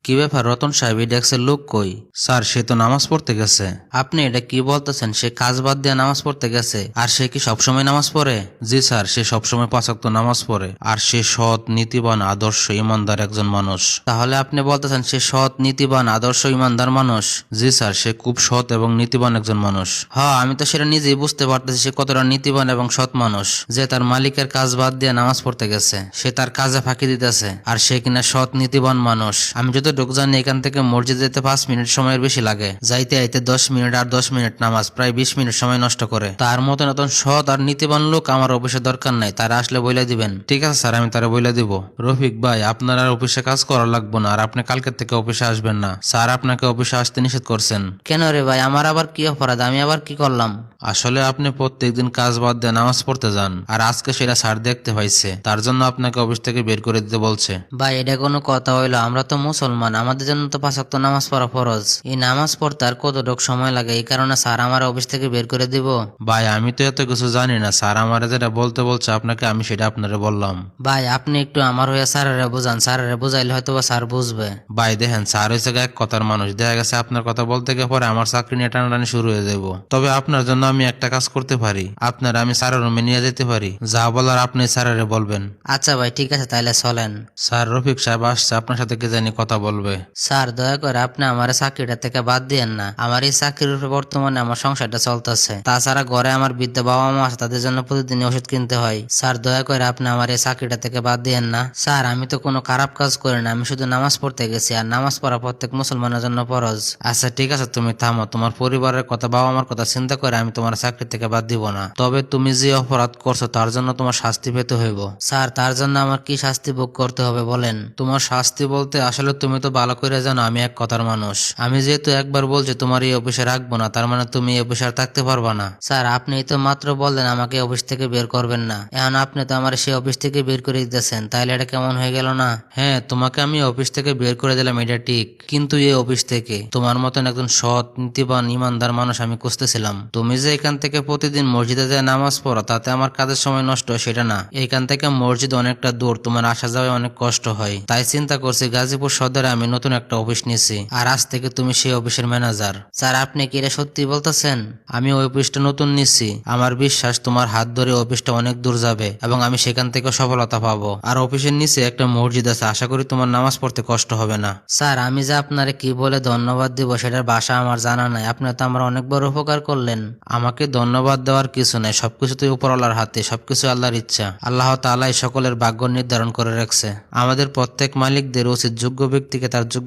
কি ব্যাপার রতন সাহেব, এই ডেস্কের লোক কই? স্যার, সে তো নামাজ পড়তে গেছে। আপনি এটা কি বলতেছেন? সে কাজ বাদ দিয়ে নামাজ পড়তে গেছে? আর সে কি সবসময় নামাজ পড়ে? জি স্যার, সে সবসময় 5 ওয়াক্ত নামাজ পড়ে। আর সে সৎ, নীতিবান, আদর্শ, ইমানদার একজন মানুষ। তাহলে আপনি বলতেছেন সে সৎ, নীতিবান, আদর্শ, ইমানদার মানুষ? জি স্যার, সে খুব সৎ এবং নীতিবান একজন মানুষ। হ্যাঁ, আমি তো সেটা নিজেই বুঝতে পারতেছি সে কতটা নীতিবান এবং সৎ মানুষ, যে তার মালিকের কাজ বাদ দিয়ে নামাজ পড়তে গেছে। সে তার কাজে ফাঁকি দিতেছে, আর সে কিনা সৎ, নীতিবান মানুষ। আমি যতটুকু জানি এখান থেকে মসজিদ যেতে 5 মিনিট সময়ের বেশি লাগে, যাইতে আইতে 10 মিনিট, আর 10 মিনিট নামাজ, প্রায় 20 মিনিট সময় নষ্ট করে। তার মতন এত সৎ আর নীতিবান লোক আমার অফিসে দরকার নাই। তারা আসলে বইলা দিবেন। ঠিক আছে স্যার, আমি তারা বইলা দিব। রফিক ভাই, আপনার আর অফিসে কাজ করা লাগবে না, আর আপনি কালকে থেকে অফিসে আসবেন না। স্যার আপনাকে অফিসে আসতে নিষেধ করছেন। কেন রে ভাই, আমার আবার কি অপরাধ? আমি আবার কি করলাম? আসলে আপনি প্রত্যেকদিন কাজ বাদ দিয়ে নামাজ পড়তে যান, আর আজকে সেটা স্যার দেখতে পাইছে, তার জন্য আপনাকে অফিস থেকে বের করে দিতে বলছে। ভাই, এটা কোনো কথা হইলো? আমরা তো মুসলমান, আমাদের জন্য তো 5 ওয়াক্ত নামাজ পড়া ফরজ। এই নামাজ পড়তে আর কতটুকু সময় লাগে? এই কারণে স্যার আমার অফিস থেকে বের করে দিব? ভাই, আমি তো এত কিছু জানি না। স্যার আমার যেটা বলতে বলছে আপনাকে, আমি সেটা আপনারে বললাম। ভাই, আপনি একটু আমার হয়ে স্যারেরা বুঝান। স্যারেরা বুঝাইলে হয়তো বা স্যার বুঝবে। ভাই দেখেন, স্যার হয়েছে এক কথার মানুষ। দেখা গেছে আপনার কথা বলতে গিয়ে পরে আমার চাকরি নিয়ে টানাটানি শুরু হয়ে যাবো। তবে আপনার জন্য আমি একটা কাজ করতে পারি, আপনার আমি স্যারের রুমে নিয়ে যেতে পারি। যা বলার আপনি স্যারেরে বলবেন। আচ্ছা ভাই, ঠিক আছে, তাইলে চলেন। স্যার, রফিক সাহেব আসছে, আপনার সাথে কি জানি কথা বলবে। স্যার, দয়া করে আপনি আমার চাকরিটা থেকে বাদ দিয়েন না। আমার এই চাকরির উপরে বর্তমানে আমার সংসারটা চলতেছে। তাছাড়া ঘরে আমার বৃদ্ধ বাবা মা আছে, তাদের জন্য প্রতিদিন ওষুধ কিনতে হয়। স্যার, দয়া করে আপনি আমার এই চাকরিটা থেকে বাদ দিয়েন না। স্যার, আমি তো কোনো খারাপ কাজ করি না, আমি শুধু নামাজ পড়তে গেছি, আর নামাজ পড়া প্রত্যেক মুসলমানের জন্য ফরজ। আচ্ছা ঠিক আছে, তুমি থামো। তোমার পরিবারের কথা, বাবা মার কথা চিন্তা করে আমি তোমার চাকরি থেকে বাদ দিব না। তবে তুমি যে অপরাধ করছো তার জন্য তোমার শাস্তি পেতে হইব। স্যার, তার জন্য আমার কি শাস্তি ভোগ করতে হবে বলেন? তোমার শাস্তি বলতে আসলে তুমি তো ভালো করে জানো আমি এক কথার মানুষ। আমি যেহেতু একবার বলছি তোমার এই অফিসে রাখবো না, তার মানে তুমি এই অফিসে আর থাকতে পারবা না। স্যার, আপনি তো মাত্র বললেন আমাকে অফিস থেকে বের করবেন না, এখন আপনি তো আমার সেই অফিস থেকে বের করে দিতেছেন। তাইলে এটা কেমন হয়ে গেল না? হ্যাঁ, তোমাকে আমি অফিস থেকে বের করে দিলাম, এটা ঠিক। কিন্তু এই অফিস থেকে তোমার মতন একজন সৎ, নীতিবান, ইমানদার মানুষ আমি খুঁজতেছিলাম। তুমি যে এখান থেকে প্রতিদিন মসজিদে যায় নামাজ পড়ো, তাতে আমার কাজের সময় নষ্ট হয় সেটা না। এখান থেকে মসজিদ অনেকটা দূর, তোমার আসা যাওয়ায় অনেক কষ্ট হয়। তাই চিন্তা করছি গাজীপুর সদরে আমি নতুন একটা অফিস নিয়েছি, আর আজ থেকে তুমি সেই অফিসের ম্যানেজার। স্যার, আপনি কি এটা সত্যি বলতেছেন? আমি ওই অফিসটা নতুন নিচ্ছি। আমার বিশ্বাস তোমার হাত ধরে অফিসটা অনেক দূর যাবে, এবং আমি সেখান থেকে সফলতা পাবো। আর অফিসের নিচে একটা মসজিদ আছে, আশা করি তোমার নামাজ পড়তে কষ্ট হবে না। স্যার, আমি যে আপনারে কি বলে ধন্যবাদ দিব সেটার ভাষা আমার জানা নাই। আপনি তো আমার অনেক বড় উপকার করলেন। আমাকে ধন্যবাদ দেওয়ার কিছু নাই, সবকিছু তো উপরওয়ালার হাতে, সবকিছু আল্লাহর ইচ্ছা। আল্লাহ তাআলাই সকলের ভাগ্য নির্ধারণ করে রাখছে। আমাদের প্রত্যেক মালিকদের উচিত যোগ্য ব্যক্তিকে তার যোগ্য